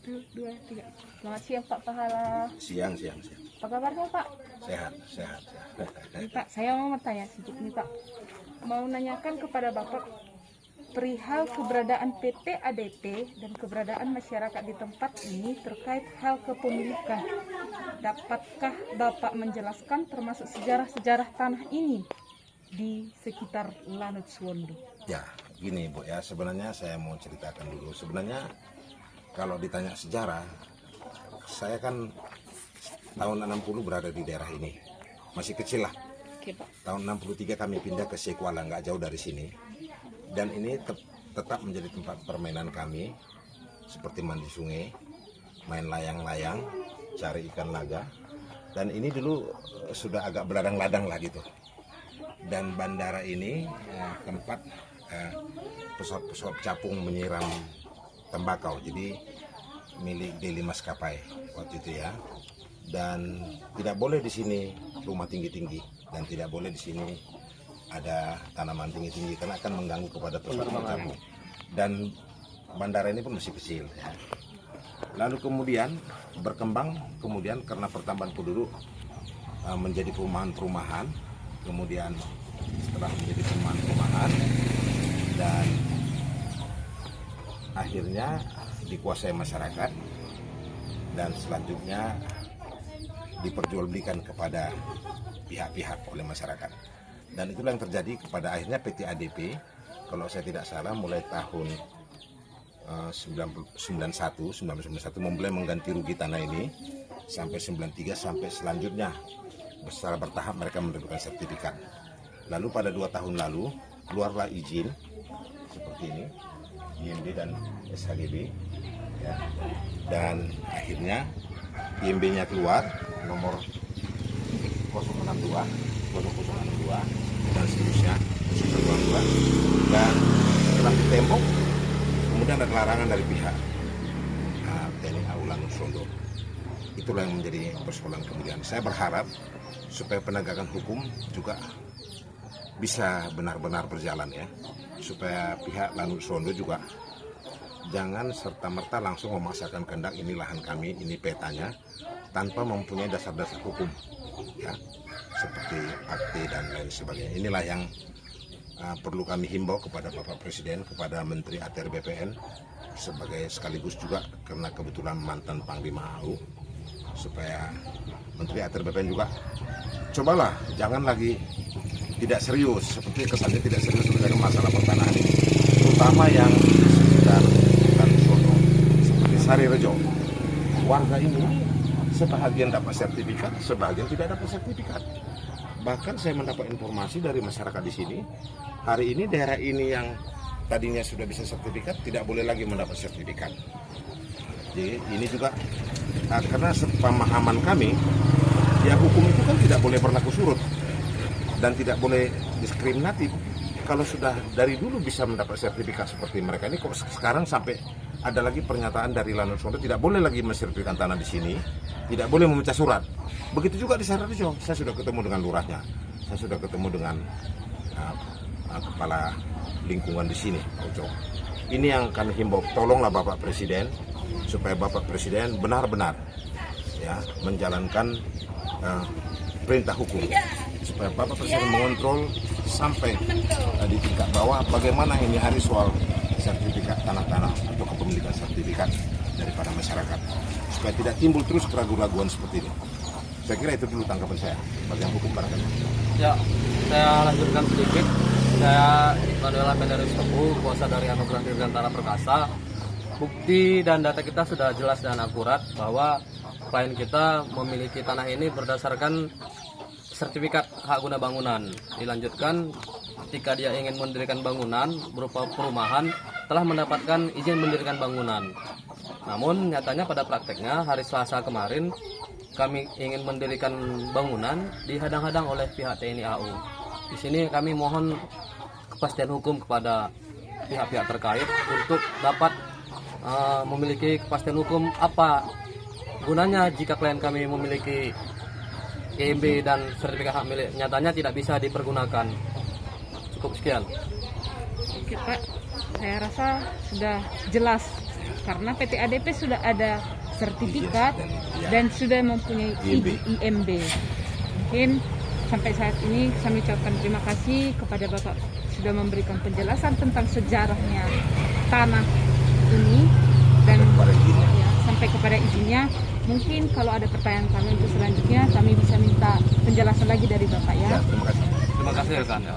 Satu, dua, tiga. Selamat siang Pak Pahala. Siang. Apa kabarnya Pak? Sehat. Nih, Pak, saya mau bertanya sedikit nih Pak. Mau nanyakan kepada Bapak perihal keberadaan PT ADP dan keberadaan masyarakat di tempat ini terkait hal kepemilikan. Dapatkah Bapak menjelaskan termasuk sejarah-sejarah tanah ini di sekitar Lanut Suwondo? Ya, gini Bu ya, sebenarnya saya mau ceritakan dulu. Sebenarnya kalau ditanya sejarah, saya kan tahun 60 berada di daerah ini. Masih kecil lah. Oke, Pak. Tahun 63 kami pindah ke Sekuala, nggak jauh dari sini. Dan ini tetap menjadi tempat permainan kami, seperti mandi sungai, main layang-layang, cari ikan laga. Dan ini dulu sudah agak beladang-ladang lah gitu. Dan bandara ini tempat pesawat-pesawat capung menyiram tembakau, jadi milik Deli Maskapai waktu itu ya. Dan tidak boleh di sini rumah tinggi-tinggi, dan tidak boleh di sini ada tanaman tinggi-tinggi karena akan mengganggu kepada pesawat capung. Dan bandara ini pun masih kecil ya. Lalu kemudian berkembang, kemudian karena pertambahan penduduk menjadi perumahan-perumahan. Kemudian setelah menjadi perumahan-perumahan dan akhirnya dikuasai masyarakat, dan selanjutnya diperjualbelikan kepada pihak-pihak oleh masyarakat. Dan itulah yang terjadi kepada akhirnya PT ADP, kalau saya tidak salah mulai tahun 1991 memulai mengganti rugi tanah ini sampai 93, sampai selanjutnya secara bertahap mereka mendapatkan sertifikat. Lalu pada 2 tahun lalu keluarlah izin seperti ini, IMB dan SHGB ya. Dan akhirnya IMB-nya keluar nomor 062 dan seterusnya 022. Dan setelah ditembok kemudian ada larangan dari pihak TNI AU Lanut Suwondo. Itulah yang menjadi persoalan kemudian. Saya berharap supaya penegakan hukum juga bisa benar-benar berjalan ya, supaya pihak Lanut Suwondo juga jangan serta-merta langsung memaksakan kehendak ini lahan kami, ini petanya, tanpa mempunyai dasar-dasar hukum ya, seperti akte dan lain sebagainya. Inilah yang perlu kami himbau kepada Bapak Presiden, kepada Menteri ATR BPN, sebagai sekaligus juga karena kebetulan mantan Panglima AU, supaya Menteri ATR BPN juga cobalah jangan lagi tidak serius, seperti kesannya tidak serius dengan masalah pertanahan ini, terutama yang sekitar Lanut Suwondo seperti Sarirejo. Warga ini sebahagian dapat sertifikat, sebahagian tidak dapat sertifikat. Bahkan saya mendapat informasi dari masyarakat di sini, hari ini daerah ini yang tadinya sudah bisa sertifikat tidak boleh lagi mendapat sertifikat. Jadi ini juga karena sepemahaman kami, ya hukum itu kan tidak boleh berlaku surut dan tidak boleh diskriminatif. Kalau sudah dari dulu bisa mendapat sertifikat seperti mereka ini, kok sekarang sampai ada lagi pernyataan dari Lanut Suwondo tidak boleh lagi mensertifikatkan tanah di sini, tidak boleh memecah surat. Begitu juga di Sarirejo, saya sudah ketemu dengan lurahnya, saya sudah ketemu dengan kepala lingkungan di sini, Ojo. Ini yang kami himbau, tolonglah Bapak Presiden, supaya Bapak Presiden benar-benar ya menjalankan perintah hukum, supaya Bapak Presiden mengontrol sampai di tingkat bawah bagaimana ini hari soal sertifikat tanah-tanah atau kepemilikan sertifikat daripada masyarakat, supaya tidak timbul terus keraguan-raguan seperti ini. Saya kira itu dulu tanggapan saya bagian hukum barangkali. Ya, saya lanjutkan sedikit. Saya adalah Pendaris Teguh, kuasa dari Anugerah Dirgantara Perkasa. Bukti dan data kita sudah jelas dan akurat bahwa klien kita memiliki tanah ini berdasarkan sertifikat hak guna bangunan. Dilanjutkan ketika dia ingin mendirikan bangunan berupa perumahan, telah mendapatkan izin mendirikan bangunan. Namun nyatanya pada prakteknya hari Selasa kemarin kami ingin mendirikan bangunan dihadang-hadang oleh pihak TNI AU. Di sini kami mohon kepastian hukum kepada pihak-pihak terkait untuk dapat memiliki kepastian hukum apa gunanya jika klien kami memiliki IMB dan sertifikat hak milik, nyatanya tidak bisa dipergunakan. Cukup sekian. Oke Pak, saya rasa sudah jelas karena PT ADP sudah ada sertifikat Ya. dan sudah mempunyai IMB. Mungkin sampai saat ini kami ucapkan terima kasih kepada Bapak sudah memberikan penjelasan tentang sejarahnya tanah ini dan Kepada izinnya. ya, sampai kepada izinnya. Mungkin kalau ada pertanyaan kami untuk selanjutnya kami bisa minta penjelasan lagi dari Bapak ya. Ya, terima kasih. Terima kasih rekan ya.